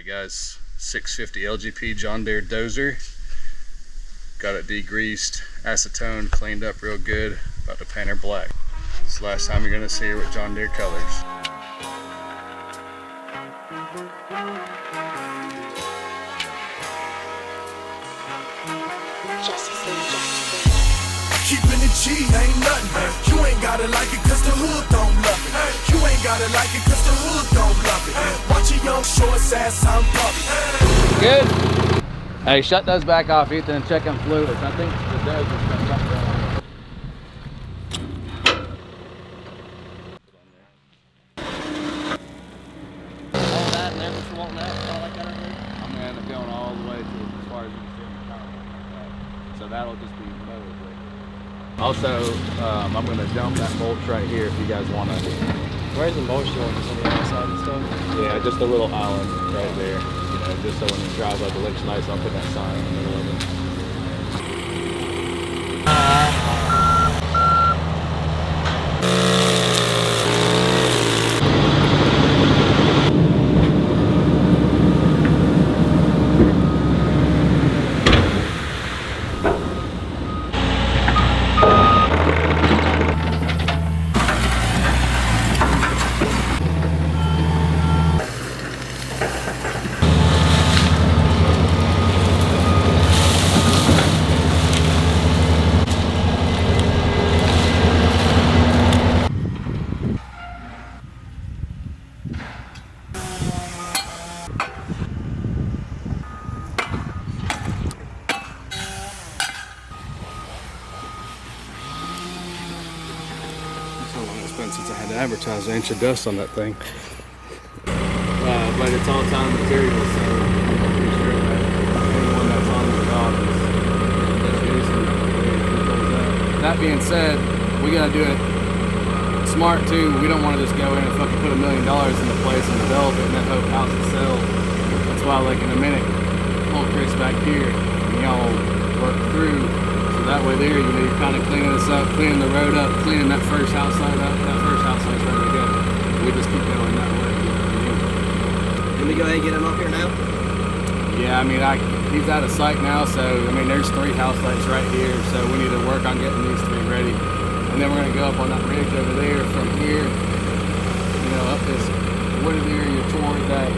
guys, 650 LGP John Deere Dozer. Got it degreased, acetone, cleaned up real good. About to paint her black. It's the last time you're gonna see her with John Deere colors. Keeping it G ain't nothing. You ain't gotta like it cause the hood don't love it. You ain't gotta like it cause the hood don't love it. Watch a young short ass I'm puppy. Good. Hey, shut those back off, Ethan, and check them fluids. I think the Dozer's got something going on. All that and everything won't that, all like that right there? I'm gonna end up going all the way to as far as you can see in the car like that. So that'll just be mowed. Also, I'm going to dump that mulch right here if you guys want to. Where's the mulch going? Just on the outside and stuff? Yeah, just a little island right there. You know, just so when you drive up, it looks nice. I'll put that sign in the middle of it. Since I had to advertise an inch of dust on that thing. But it's all time material, so I'm pretty sure that anyone that's on the job is using it. That being said, we gotta do it smart too. We don't want to just go in and fucking put $1 million in the place and develop it and then hope house to sell. That's why, like, in a minute, pull Chris back here and y'all work through. That way there, you know, you're kind of cleaning this up, cleaning the road up, cleaning that first house side up. That first house side's ready to go. We just keep going that way. Can we go ahead and get him up here now? Yeah, I mean, he's out of sight now, so, I mean, there's 3 house sites right here, so we need to work on getting these 3 ready. And then we're going to go up on that ridge over there from here, you know, up this wooded area toward that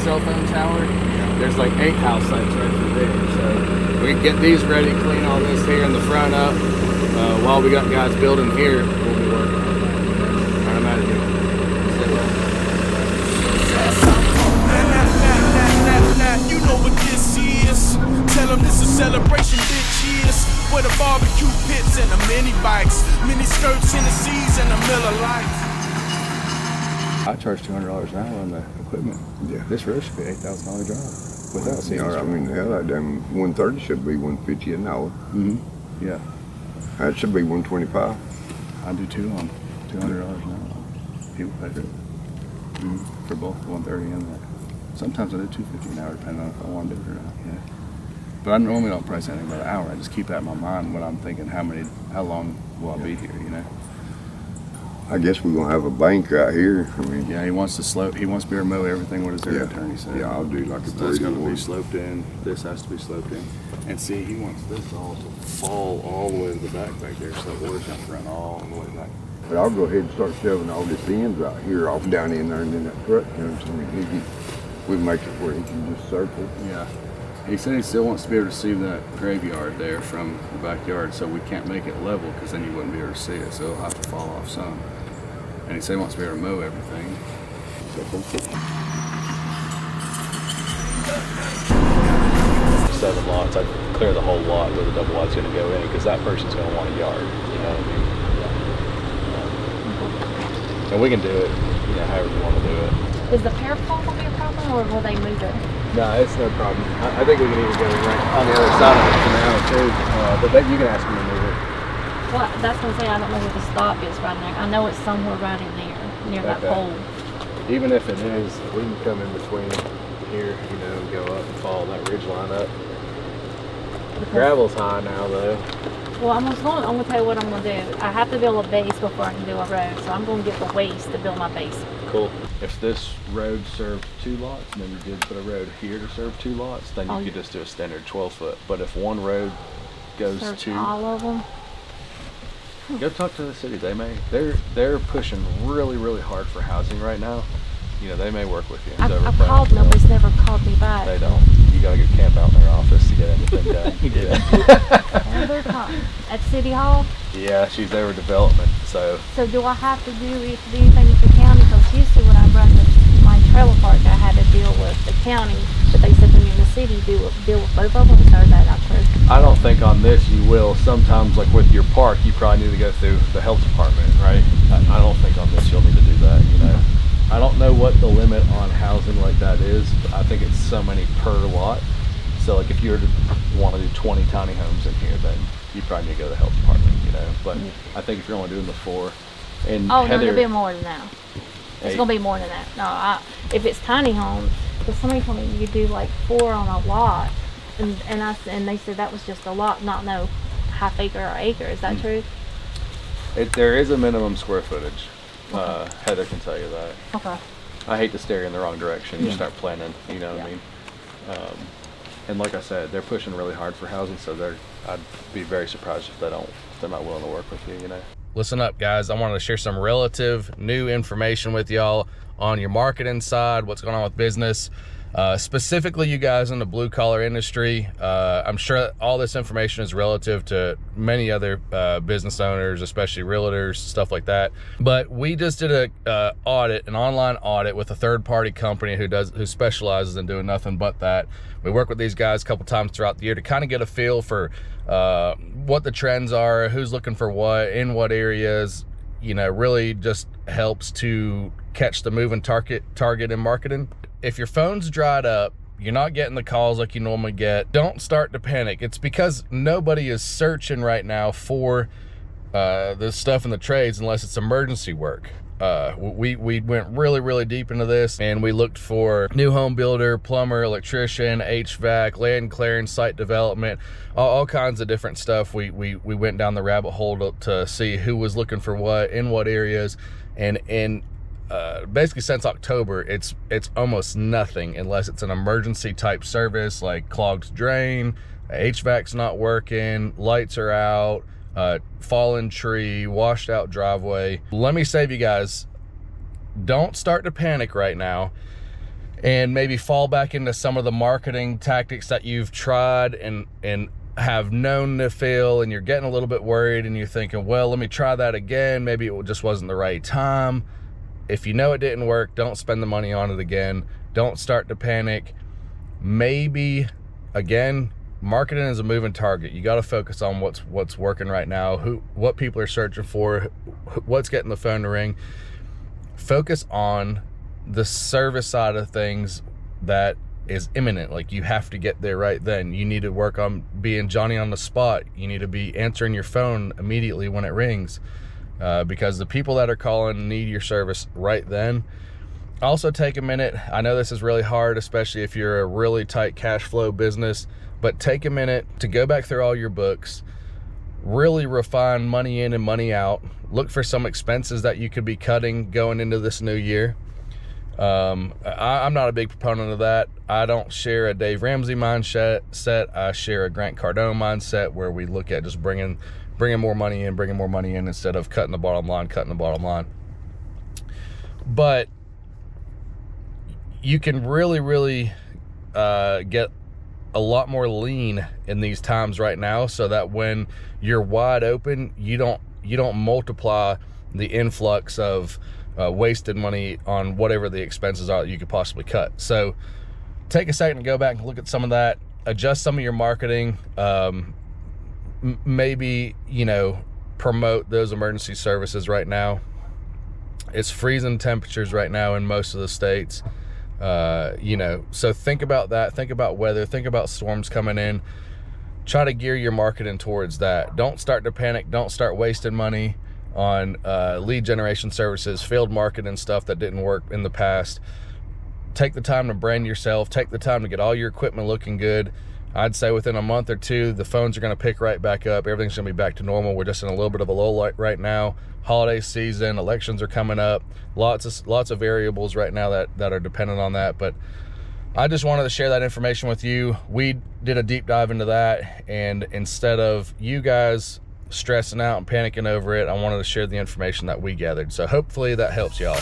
cell phone tower. There's like 8 house sites right through there, so we can get these ready, clean all this here in the front up. While we got guys building here, we'll be working on that. Alright, I'm out of here. You know what this is. Tell them this is celebration, bitch, yes. Where the barbecue pits and the mini bikes, mini skirts in the seas and the Miller Lite. I charge $200 an hour on the equipment. Yeah. This road should be $8,000 job without seeing. I mean, hell, that damn 130 should be 150 an hour. Yeah. That should be 125. I do too on $200 an hour. People pay for it. For both 130 and that. Sometimes I do $250 an hour depending on if I want to do it or not. Yeah. But I normally don't price anything by the hour. I just keep that in my mind when I'm thinking how long will I be here, you know? I guess we're gonna have a bank right here. I mean, yeah, he wants to be able to mow everything. What does their attorney say? Yeah, I'll do like a That's going to be 3-4. sloped in. This has to be sloped in. And see, he wants this all to fall all the way to the back there, so the water's going to run all the way back. But I'll go ahead and start shoving all this ends out here, off down in there, and then that truck comes. I mean, we make it where he can just circle. Yeah. He said he still wants to be able to see that graveyard there from the backyard, so we can't make it level because then you wouldn't be able to see it, so it'll have to fall off some. And he said he wants to be able to mow everything. 7 lots, I'd clear the whole lot where the double wide's going to go in because that person's going to want a yard, you know what I mean? And we can do it, you know, however you want to do it. Is the pear pole going to be a problem, or will they move it? No, it's no problem. I think we can even go right on the other side of it for now too, but you can ask them to move it. Well, that's what I'm saying. I don't know where the stop is right now. I know it's somewhere right in there, near that pole. Even if it is, we can come in between here, you know, and go up and follow that ridge line up. Because, Gravel's high now, though. well, I'm gonna tell you what I'm gonna do. I have to build a base before I can do a road, so I'm gonna get the waste to build my base. Cool. If this road served 2 lots, and then you did put a road here to serve 2 lots, then you could just do a standard 12-foot. But if one road goes Search to, all of them. go talk to the city. They're pushing really hard for housing right now. You know, they may work with you. I've called, nobody's never called me back. They don't. You gotta go camp out in their office to get anything done. Well, they're calling. At City Hall? Yeah, she's there with development, so. So do I have to do anything with the county? Because usually when I run my trailer park, I had to deal with the county, but they said when you're in the city, deal with both of them. So that not true. I don't think on this you will. Sometimes, like with your park, you probably need to go through the health department, right? I don't think on this you'll need to do that, you know. I don't know what the limit on housing like that is, but I think it's so many per lot. So like if you were to want to do 20 tiny homes in here, then you probably need to go to the health department, you know. But I think if you're only doing the 4, and Oh, Heather, no, it'll be more than that. It's going to be more than that. No, if it's tiny homes, because somebody told me you do like 4 on a lot, and they said that was just a lot, not no half acre or acre. Is that true? there is a minimum square footage. Heather can tell you that. Okay. I hate to steer you in the wrong direction. You start planning, you know what I mean? And like I said, they're pushing really hard for housing, so I'd be very surprised if they're not willing to work with you, you know? Listen up, guys. I wanted to share some relative new information with y'all on your marketing side, what's going on with business. Specifically you guys in the blue collar industry. I'm sure all this information is relative to many other business owners, especially realtors, stuff like that. But we just did an online audit with a third-party company who specializes in doing nothing but that. We work with these guys a couple times throughout the year to kind of get a feel for what the trends are, who's looking for what, in what areas. You know, really just helps to catch the moving target in marketing. If your phone's dried up, you're not getting the calls like you normally get, don't start to panic. It's because nobody is searching right now for the stuff in the trades unless it's emergency work. We went really deep into this, and we looked for new home builder, plumber, electrician, HVAC, land clearing, site development, all kinds of different stuff. We went down the rabbit hole to see who was looking for what in what areas, and basically since October, it's almost nothing unless it's an emergency type service like clogged drain, HVAC's not working, lights are out, fallen tree, washed out driveway. Let me save you guys. Don't start to panic right now and maybe fall back into some of the marketing tactics that you've tried and have known to fail, and you're getting a little bit worried and you're thinking, well, let me try that again. Maybe it just wasn't the right time. If you know it didn't work, don't spend the money on it again. Don't start to panic. Maybe, again, marketing is a moving target. You got to focus on what's working right now, what people are searching for, what's getting the phone to ring. Focus on the service side of things that is imminent. Like, you have to get there right then. You need to work on being Johnny on the spot. You need to be answering your phone immediately when it rings. Because the people that are calling need your service right then. Also, take a minute. I know this is really hard, especially if you're a really tight cash flow business, but take a minute to go back through all your books, really refine money in and money out. Look for some expenses that you could be cutting going into this new year. I'm not a big proponent of that. I don't share a Dave Ramsey mindset. I share a Grant Cardone mindset, where we look at just bringing more money in instead of cutting the bottom line. But you can really get a lot more lean in these times right now, so that when you're wide open, you don't multiply the influx of wasted money on whatever the expenses are that you could possibly cut. So take a second to go back and look at some of that, adjust some of your marketing. Maybe, promote those emergency services right now. It's freezing temperatures right now in most of the states. So think about that. Think about weather. Think about storms coming in. Try to gear your marketing towards that. Don't start to panic. Don't start wasting money on lead generation services, field marketing stuff that didn't work in the past. Take the time to brand yourself. Take the time to get all your equipment looking good. I'd say within a month or two, the phones are going to pick right back up. Everything's going to be back to normal. We're just in a little bit of a lull right now. Holiday season, elections are coming up. Lots of variables right now that are dependent on that. But I just wanted to share that information with you. We did a deep dive into that, and instead of you guys stressing out and panicking over it, I wanted to share the information that we gathered. So hopefully that helps y'all.